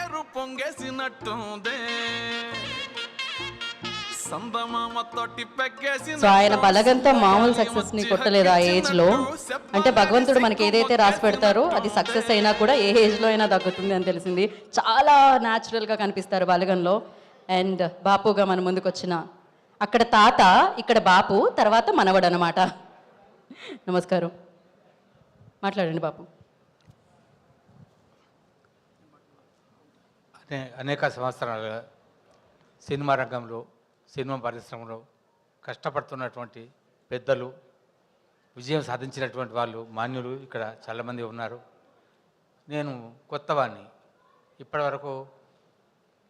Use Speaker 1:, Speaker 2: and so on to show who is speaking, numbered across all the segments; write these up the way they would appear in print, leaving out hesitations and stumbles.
Speaker 1: ఏరు పొంగేసినట్టుందే
Speaker 2: సో ఆయన బలగంతో మామూలు సక్సెస్ ని కొట్టలేదు ఆ ఏజ్ లో. అంటే భగవంతుడు మనకి ఏదైతే రాసి పెడతారో అది సక్సెస్ అయినా కూడా ఏ ఏజ్ లో అయినా దక్కుతుంది అని తెలిసింది. చాలా న్యాచురల్ గా కనిపిస్తారు బలగంలో. అండ్ బాపుగా మన ముందుకు వచ్చిన అక్కడ తాత, ఇక్కడ బాపు, తర్వాత మనవడు అనమాట. నమస్కారం, మాట్లాడండి బాపు.
Speaker 3: అనేక సంవత్సరాలుగా సినిమా రంగంలో, సినిమా పరిశ్రమలో కష్టపడుతున్నటువంటి పెద్దలు, విజయం సాధించినటువంటి వాళ్ళు, మాన్యులు ఇక్కడ చాలామంది ఉన్నారు. నేను కొత్తవాడిని. ఇప్పటివరకు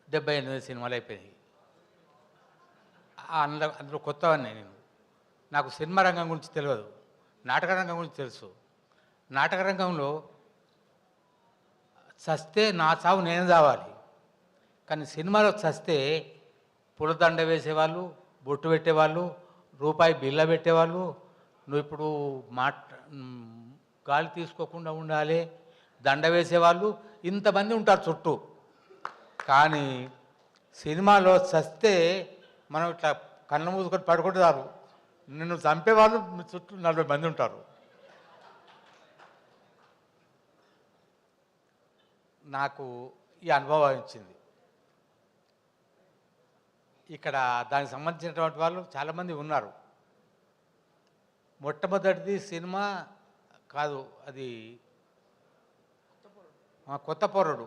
Speaker 3: 78 సినిమాలు అయిపోయాయి. అందులో కొత్తవాడిని నేను. నాకు సినిమా రంగం గురించి తెలియదు, నాటక రంగం గురించి తెలుసు. నాటక రంగంలో చస్తే నా చావు నేను చావాలి, కానీ సినిమాలో చస్తే పూలదండ వేసేవాళ్ళు, బొట్టు పెట్టేవాళ్ళు, రూపాయి బిల్ల పెట్టేవాళ్ళు, నువ్వు ఇప్పుడు గాలి తీసుకోకుండా ఉండాలి, దండ వేసేవాళ్ళు, ఇంతమంది ఉంటారు చుట్టూ. కానీ సినిమాలో చస్తే మనం ఇట్లా కళ్ళు మూసుకొని పడుకుంటే చాలు, నిన్ను చంపేవాళ్ళు చుట్టూ 40 మంది ఉంటారు. నాకు ఈ అనుభవం ఇచ్చింది. ఇక్కడ దానికి సంబంధించినటువంటి వాళ్ళు చాలామంది ఉన్నారు. మొట్టమొదటిది సినిమా కాదు, అది కొత్త పోరడు.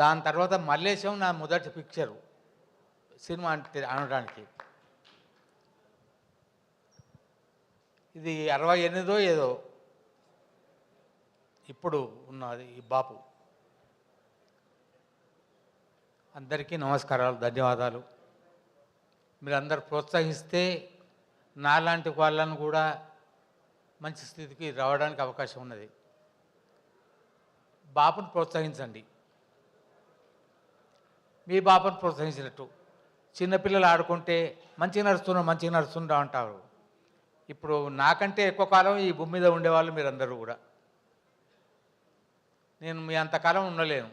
Speaker 3: దాని తర్వాత మల్లేశం నా మొదటి పిక్చరు సినిమా అంటే అనడానికి. ఇది 68 ఏదో ఇప్పుడు ఉన్నది ఈ బాపు. అందరికీ నమస్కారాలు, ధన్యవాదాలు. మీరందరూ ప్రోత్సహిస్తే నాలాంటి వాళ్ళను కూడా మంచి స్థితికి రావడానికి అవకాశం ఉన్నది. బాపును ప్రోత్సహించండి, మీ బాపును ప్రోత్సహించినట్టు. చిన్నపిల్లలు ఆడుకుంటే మంచిగా నడుస్తుందా అంటారు. ఇప్పుడు నాకంటే ఎక్కువ కాలం ఈ భూమి మీద ఉండేవాళ్ళు మీరందరూ కూడా. నేను మీ అంతకాలం ఉండలేను,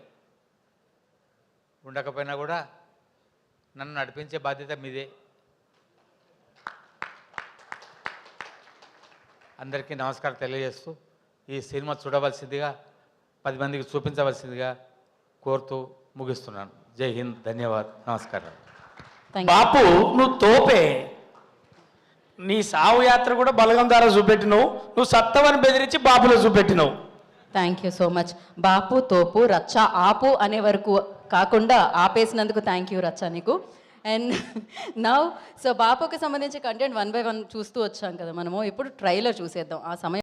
Speaker 3: ఉండకపోయినా కూడా నన్ను నడిపించే బాధ్యత మీదే. అందరికీ నమస్కారం తెలియజేస్తూ ఈ సినిమా చూడవలసిందిగా, 10 మందికి చూపించవలసిందిగా కోరుతూ ముగిస్తున్నాను. జై హింద్, ధన్యవాద్, నమస్కారం.
Speaker 4: బాపు నువ్వు తోపే. నీ సావు యాత్ర కూడా బలగం ద్వారా చూపెట్టినావు, నువ్వు సత్తవని బెదిరించి బాపులో చూపెట్టినావు.
Speaker 2: Thank you so much. బాపు, తోపు, రచ్చ, ఆపు అనే వరకు కాకుండా ఆపేసినందుకు థ్యాంక్ యూ రచ్చ నీకు. అండ్ నౌ సో బాపుకి సంబంధించి కంటెంట్ 1 by 1 చూస్తూ వచ్చాం కదా మనము. ఇప్పుడు ట్రైలర్ చూసేద్దాం. ఆ సమయం